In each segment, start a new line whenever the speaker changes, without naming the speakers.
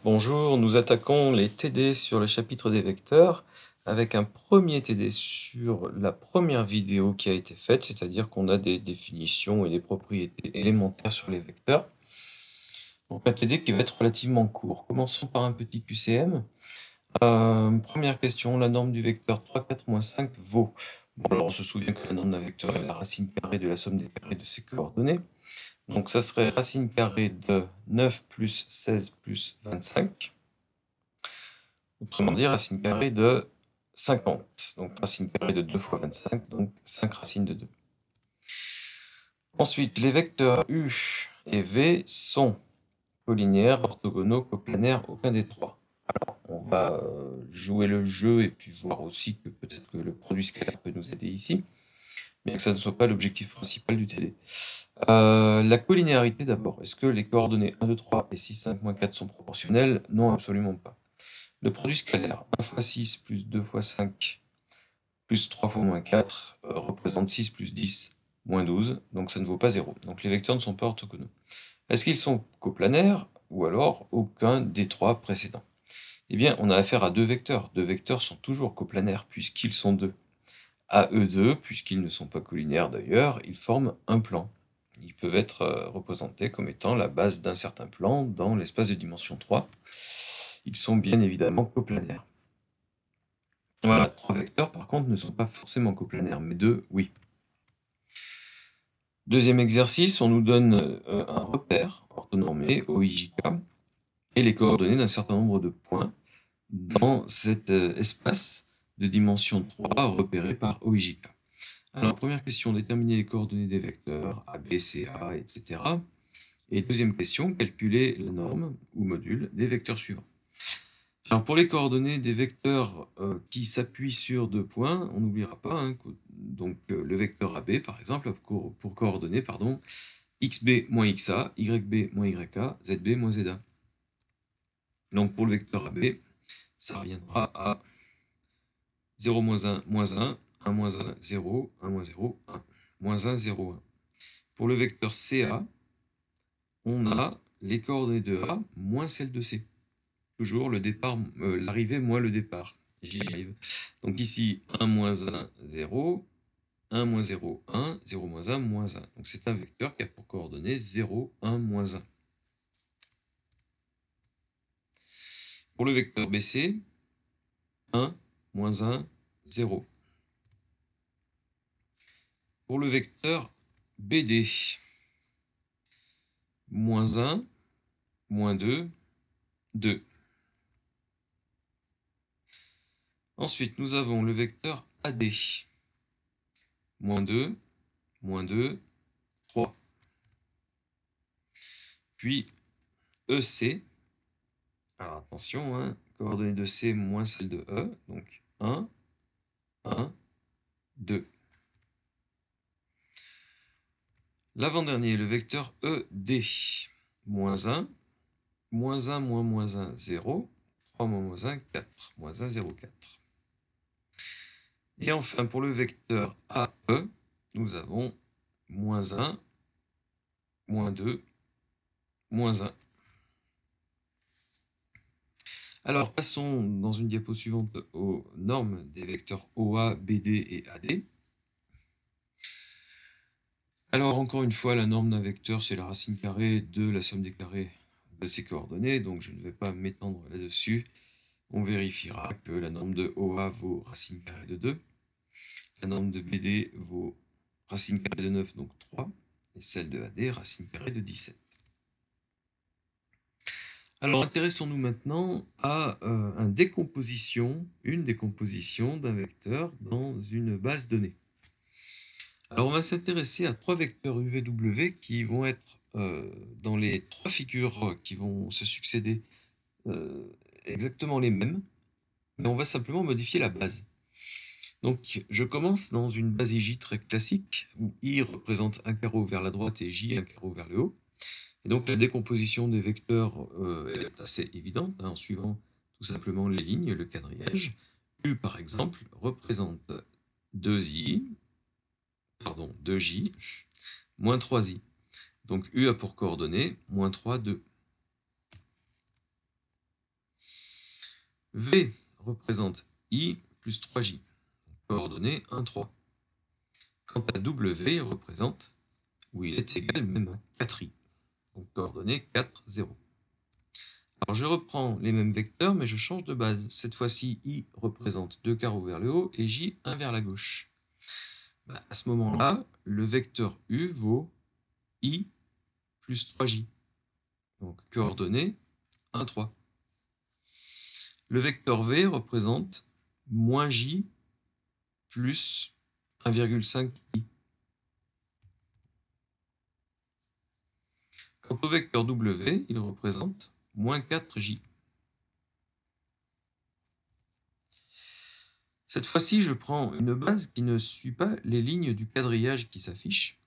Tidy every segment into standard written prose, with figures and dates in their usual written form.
Bonjour, nous attaquons les TD sur le chapitre des vecteurs avec un premier TD sur la première vidéo qui a été faite, c'est-à-dire qu'on a des définitions et des propriétés élémentaires sur les vecteurs. Donc un TD qui va être relativement court. Commençons par un petit QCM. Première question, la norme du vecteur 3, 4, moins 5 vaut. Bon, alors on se souvient que la norme d'un vecteur est la racine carrée de la somme des carrés de ses coordonnées. Donc ça serait racine carrée de 9 plus 16 plus 25. Autrement dit, racine carrée de 50. Donc racine carrée de 2 fois 25, donc 5 racines de 2. Ensuite, les vecteurs U et V sont collinéaires, orthogonaux, coplanaires, aucun des trois. Alors, on va jouer le jeu et puis voir aussi que peut-être que le produit scalaire peut nous aider ici, bien que ça ne soit pas l'objectif principal du TD. La collinéarité d'abord. Est-ce que les coordonnées 1, 2, 3 et 6, 5, moins 4 sont proportionnelles? Non, absolument pas. Le produit scalaire 1 fois 6 plus 2 fois 5 plus 3 fois moins 4 représente 6 plus 10 moins 12, donc ça ne vaut pas 0. Donc les vecteurs ne sont pas orthogonaux. Est-ce qu'ils sont coplanaires ou alors aucun des trois précédents? Eh bien, on a affaire à deux vecteurs. Deux vecteurs sont toujours coplanaires puisqu'ils sont deux. À eux deux, puisqu'ils ne sont pas collinaires d'ailleurs, ils forment un plan. Ils peuvent être représentés comme étant la base d'un certain plan dans l'espace de dimension 3. Ils sont bien évidemment coplanaires. Voilà, trois vecteurs par contre ne sont pas forcément coplanaires, mais deux, oui. Deuxième exercice, on nous donne un repère orthonormé, OIJK, et les coordonnées d'un certain nombre de points dans cet espace de dimension 3 repéré par OIJK. Alors, première question, déterminer les coordonnées des vecteurs A, B, C, A, etc. Et deuxième question, calculer la norme ou module des vecteurs suivants. Alors pour les coordonnées des vecteurs qui s'appuient sur deux points, on n'oubliera pas donc le vecteur AB par exemple pour coordonner xb moins xa, yb moins yk, zb moins za. Donc pour le vecteur AB, ça reviendra à 0 moins 1 moins 1, 1 moins 1 0, 1 moins 0 1, moins 1 0 1. Pour le vecteur CA, on a les coordonnées de A moins celles de C. Toujours le départ, l'arrivée moins le départ. J'y arrive. Donc ici, 1 moins 1, 0, 1 moins 0, 1, 0 moins 1, moins 1. Donc c'est un vecteur qui a pour coordonnées 0, 1, moins 1. Pour le vecteur BC, 1, moins 1, 0. Pour le vecteur BD, moins 1, moins 2, 2. Ensuite, nous avons le vecteur AD, moins 2, 3. Puis EC, alors attention, hein, coordonnées de C moins celle de E, donc 1, 1, 2. L'avant-dernier, le vecteur ED, moins 1, moins 1, moins 1, 0, 3 moins 1, 4, moins 1, 0, 4. Et enfin, pour le vecteur AE, nous avons moins 1, moins 2, moins 1. Alors, passons dans une diapo suivante aux normes des vecteurs OA, BD et AD. Alors, encore une fois, la norme d'un vecteur, c'est la racine carrée de la somme des carrés de ses coordonnées, donc je ne vais pas m'étendre là-dessus. On vérifiera que la norme de OA vaut racine carrée de 2, la norme de BD vaut racine carrée de 9, donc 3, et celle de AD, racine carrée de 17. Alors, intéressons-nous maintenant à une décomposition d'un vecteur dans une base donnée. Alors, on va s'intéresser à trois vecteurs UVW qui vont être dans les trois figures qui vont se succéder exactement les mêmes, mais on va simplement modifier la base. Donc, je commence dans une base IJ très classique, où I représente un carreau vers la droite et J un carreau vers le haut. Et donc, la décomposition des vecteurs est assez évidente, hein, en suivant tout simplement les lignes, le quadrillage. U, par exemple, représente 2J, moins 3i. Donc U a pour coordonnées moins 3, 2. V représente I plus 3J, coordonnées 1, 3. Quant à W, il représente, ou il est égal même à 4I, donc coordonnées 4, 0. Alors je reprends les mêmes vecteurs, mais je change de base. Cette fois-ci, I représente 2 carreaux vers le haut et J 1 vers la gauche. À ce moment-là, le vecteur U vaut I plus 3J, donc coordonnées 1, 3. Le vecteur V représente moins J plus 1,5I. Quant au vecteur W, il représente moins 4J. Cette fois-ci, je prends une base qui ne suit pas les lignes du quadrillage qui s'affiche.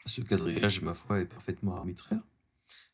Ce quadrillage, ma foi, est parfaitement arbitraire.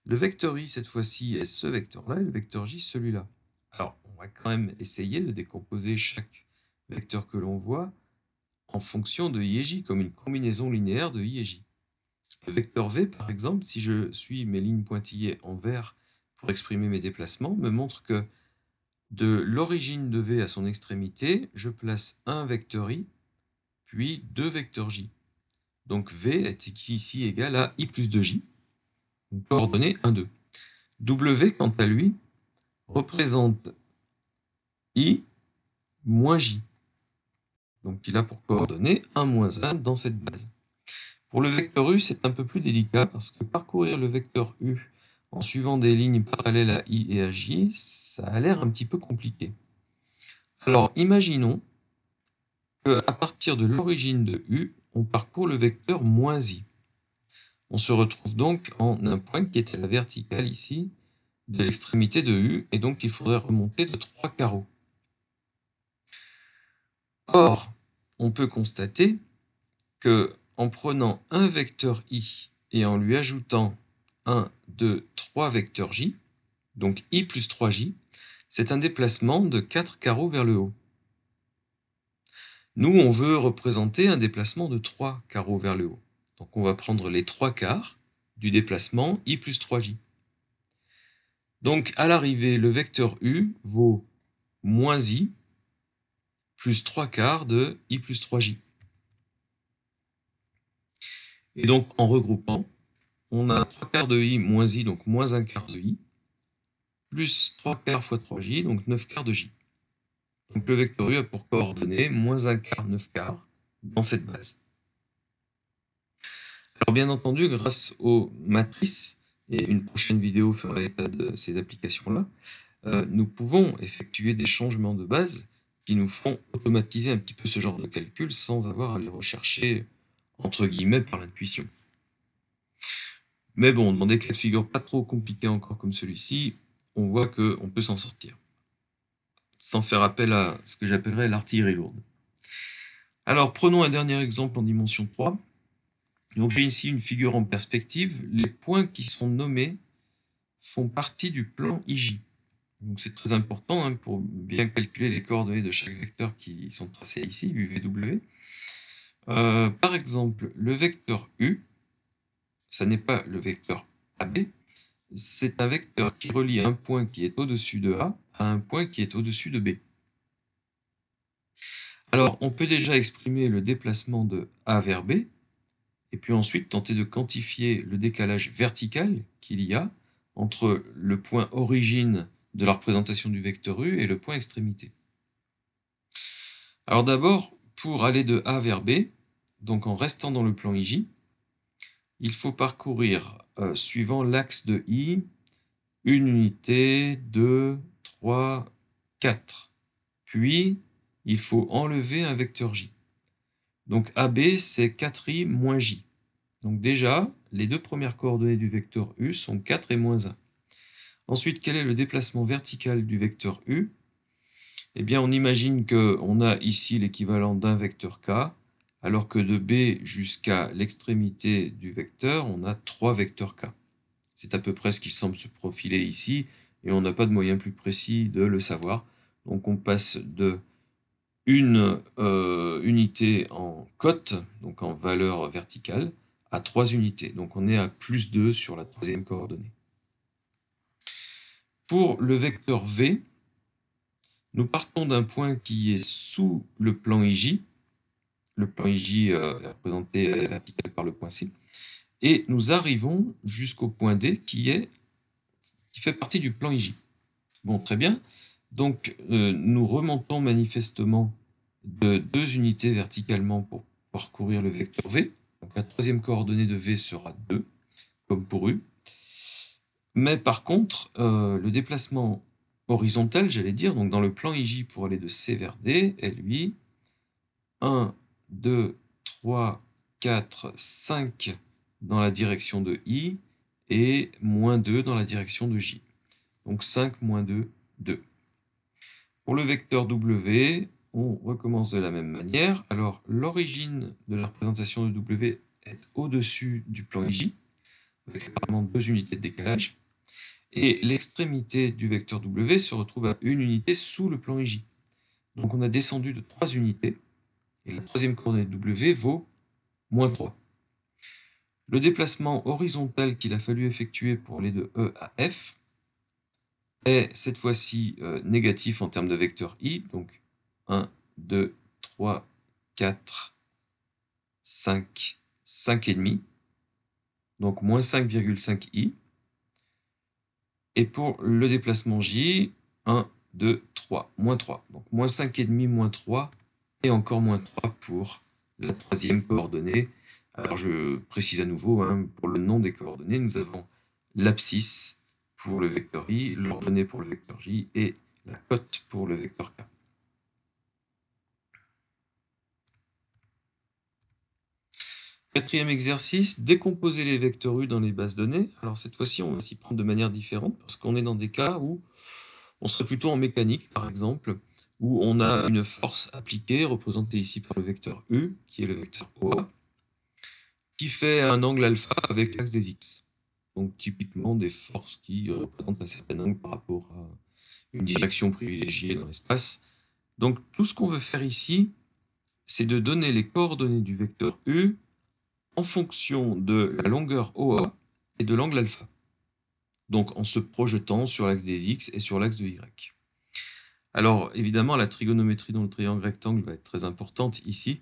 Le vecteur I, cette fois-ci, est ce vecteur-là, et le vecteur J, celui-là. Alors, on va quand même essayer de décomposer chaque vecteur que l'on voit en fonction de I et J, comme une combinaison linéaire de I et J. Le vecteur V, par exemple, si je suis mes lignes pointillées en vert pour exprimer mes déplacements, me montre que de l'origine de V à son extrémité, je place un vecteur I, puis deux vecteurs J. Donc V est ici égal à I plus 2J, coordonnées 1, 2. W, quant à lui, représente I moins J. Donc il a pour coordonnées 1 moins 1 dans cette base. Pour le vecteur U, c'est un peu plus délicat parce que parcourir le vecteur U en suivant des lignes parallèles à I et à J, ça a l'air un petit peu compliqué. Alors imaginons qu'à partir de l'origine de U, on parcourt le vecteur moins I. On se retrouve donc en un point qui était la verticale ici, de l'extrémité de U, et donc il faudrait remonter de 3 carreaux. Or, on peut constater que en prenant un vecteur I et en lui ajoutant 1, 2, 3 vecteurs J, donc I plus 3J, c'est un déplacement de 4 carreaux vers le haut. Nous, on veut représenter un déplacement de 3 carreaux vers le haut. Donc on va prendre les 3 quarts du déplacement I plus 3J. Donc à l'arrivée, le vecteur U vaut moins I plus 3 quarts de I plus 3J. Et donc en regroupant, on a 3 quarts de I moins I, donc moins 1 quart de I, plus 3 quarts fois 3J, donc 9 quarts de J. Donc le vecteur U a pour coordonnées moins 1 quart, 9 quarts dans cette base. Alors bien entendu, grâce aux matrices, et une prochaine vidéo fera état de ces applications-là, nous pouvons effectuer des changements de base qui nous font automatiser un petit peu ce genre de calcul sans avoir à les rechercher, entre guillemets, par l'intuition. Mais bon, dans des cas de figure pas trop compliqués encore comme celui-ci, on voit qu'on peut s'en sortir, sans faire appel à ce que j'appellerais l'artillerie lourde. Alors prenons un dernier exemple en dimension 3. Donc j'ai ici une figure en perspective. Les points qui sont nommés font partie du plan IJ. Donc c'est très important pour bien calculer les coordonnées de chaque vecteur qui sont tracés ici, UVW. Par exemple, le vecteur U, ça n'est pas le vecteur AB, c'est un vecteur qui relie un point qui est au-dessus de A à un point qui est au-dessus de B. Alors, on peut déjà exprimer le déplacement de A vers B, et puis ensuite tenter de quantifier le décalage vertical qu'il y a entre le point origine de la représentation du vecteur U et le point extrémité. Alors d'abord, pour aller de A vers B, donc en restant dans le plan IJ, il faut parcourir, suivant l'axe de I, une unité, 2, 3, 4. Puis, il faut enlever un vecteur J. Donc AB, c'est 4I moins J. Donc déjà, les deux premières coordonnées du vecteur U sont 4 et moins 1. Ensuite, quel est le déplacement vertical du vecteur U? Eh bien, on imagine qu'on a ici l'équivalent d'un vecteur K, alors que de B jusqu'à l'extrémité du vecteur, on a 3 vecteurs K. C'est à peu près ce qui semble se profiler ici, et on n'a pas de moyen plus précis de le savoir. Donc on passe de une unité en cote, donc en valeur verticale, à 3 unités. Donc on est à plus 2 sur la troisième coordonnée. Pour le vecteur V, Nous partons d'un point qui est sous le plan IJ. Le plan IJ est représenté vertical par le point C. Et nous arrivons jusqu'au point D qui fait partie du plan IJ. Bon, très bien. Donc, nous remontons manifestement de 2 unités verticalement pour parcourir le vecteur V. Donc, la troisième coordonnée de V sera 2, comme pour U. Mais par contre, le déplacement horizontal, j'allais dire, donc dans le plan IJ pour aller de C vers D, est lui 1, 2, 3, 4, 5 dans la direction de I et moins 2 dans la direction de J. Donc 5 moins 2, 2. Pour le vecteur W, on recommence de la même manière. Alors, l'origine de la représentation de W est au-dessus du plan IJ, avec apparemment 2 unités de décalage. Et l'extrémité du vecteur W se retrouve à 1 unité sous le plan IJ. Donc on a descendu de 3 unités, et la troisième coordonnée de W vaut moins 3. Le déplacement horizontal qu'il a fallu effectuer pour aller de E à F est cette fois-ci négatif en termes de vecteur I, donc 1, 2, 3, 4, 5, 5,5, donc moins 5,5 I. Et pour le déplacement J, 1, 2, 3, moins 3. Donc moins 5,5, moins 3, et encore moins 3 pour la troisième coordonnée. Alors je précise à nouveau, pour le nom des coordonnées, nous avons l'abscisse pour le vecteur I, l'ordonnée pour le vecteur J, et la cote pour le vecteur K. Quatrième exercice, décomposer les vecteurs U dans les bases données. Alors cette fois-ci, on va s'y prendre de manière différente parce qu'on est dans des cas où on serait plutôt en mécanique, par exemple, où on a une force appliquée, représentée ici par le vecteur U, qui est le vecteur OA, qui fait un angle alpha avec l'axe des X. Donc typiquement des forces qui représentent un certain angle par rapport à une direction privilégiée dans l'espace. Donc tout ce qu'on veut faire ici, c'est de donner les coordonnées du vecteur U en fonction de la longueur OA et de l'angle alpha. Donc en se projetant sur l'axe des X et sur l'axe de Y. Alors évidemment, la trigonométrie dans le triangle rectangle va être très importante ici,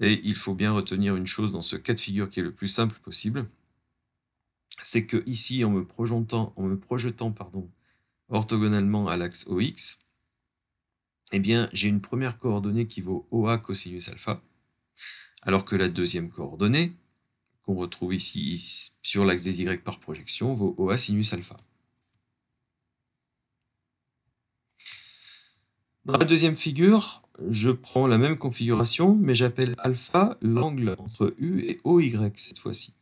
et il faut bien retenir une chose dans ce cas de figure qui est le plus simple possible, c'est que ici, en me projetant orthogonalement à l'axe OX, eh bien j'ai une première coordonnée qui vaut OA cosinus alpha, alors que la deuxième coordonnée, qu'on retrouve ici sur l'axe des Y par projection, vaut OA sinus alpha. Dans la deuxième figure, je prends la même configuration, mais j'appelle alpha l'angle entre U et OY cette fois-ci.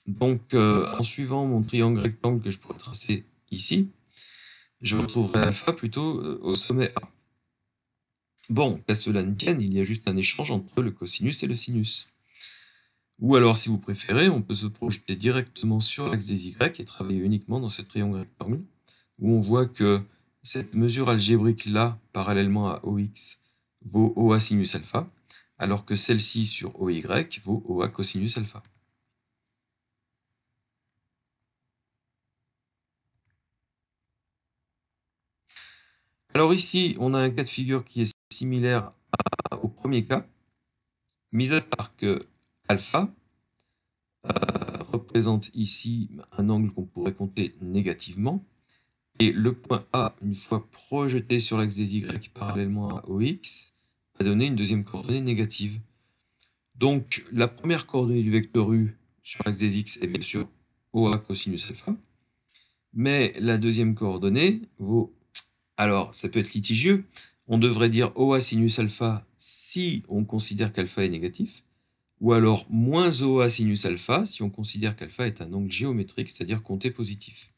Donc, en suivant mon triangle rectangle que je pourrais tracer ici, je retrouverai alpha plutôt au sommet A. Bon, qu'à cela ne tienne, il y a juste un échange entre le cosinus et le sinus. Ou alors, si vous préférez, on peut se projeter directement sur l'axe des Y et travailler uniquement dans ce triangle rectangle, où on voit que cette mesure algébrique-là, parallèlement à OX, vaut OA sinus alpha, alors que celle-ci sur OY vaut OA cosinus alpha. Alors ici, on a un cas de figure qui est similaire au premier cas, mis à part que alpha représente ici un angle qu'on pourrait compter négativement, et le point A, une fois projeté sur l'axe des Y parallèlement à OX, va donner une deuxième coordonnée négative. Donc la première coordonnée du vecteur U sur l'axe des X est bien sûr OA cosinus alpha, mais la deuxième coordonnée vaut... Alors, ça peut être litigieux, on devrait dire OA sinus alpha si on considère qu'alpha est négatif, ou alors moins OA sinus alpha si on considère qu'alpha est un angle géométrique, c'est-à-dire compté positif.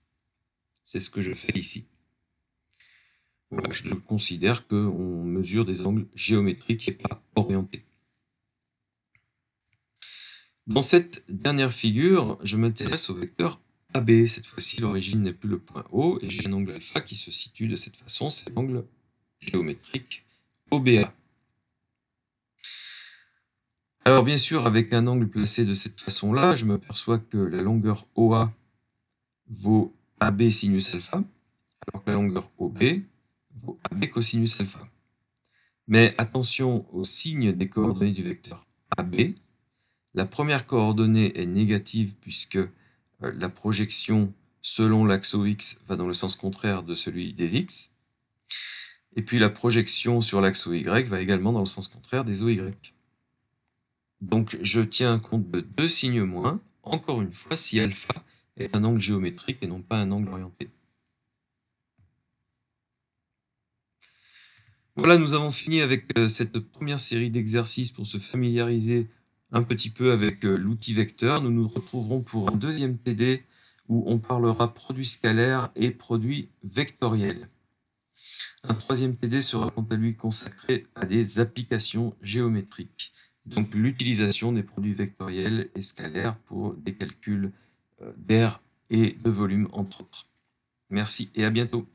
C'est ce que je fais ici. Voilà, je considère qu'on mesure des angles géométriques et pas orientés. Dans cette dernière figure, je m'intéresse au vecteur AB. Cette fois-ci, l'origine n'est plus le point O, et j'ai un angle alpha qui se situe de cette façon, c'est l'angle géométrique OBA. Alors bien sûr, avec un angle placé de cette façon-là, je m'aperçois que la longueur OA vaut AB sinus alpha, alors que la longueur OB vaut AB cosinus alpha. Mais attention au signe des coordonnées du vecteur AB. La première coordonnée est négative puisque la projection selon l'axe OX va dans le sens contraire de celui des X. Et puis la projection sur l'axe OY va également dans le sens contraire des OY. Donc je tiens compte de deux signes moins, encore une fois, si alpha est un angle géométrique et non pas un angle orienté. Voilà, nous avons fini avec cette première série d'exercices pour se familiariser un petit peu avec l'outil vecteur. Nous nous retrouverons pour un deuxième TD où on parlera produit scalaire et produit vectoriel. Un troisième TD sera quant à lui consacré à des applications géométriques, donc l'utilisation des produits vectoriels et scalaires pour des calculs d'air et de volume entre autres. Merci et à bientôt.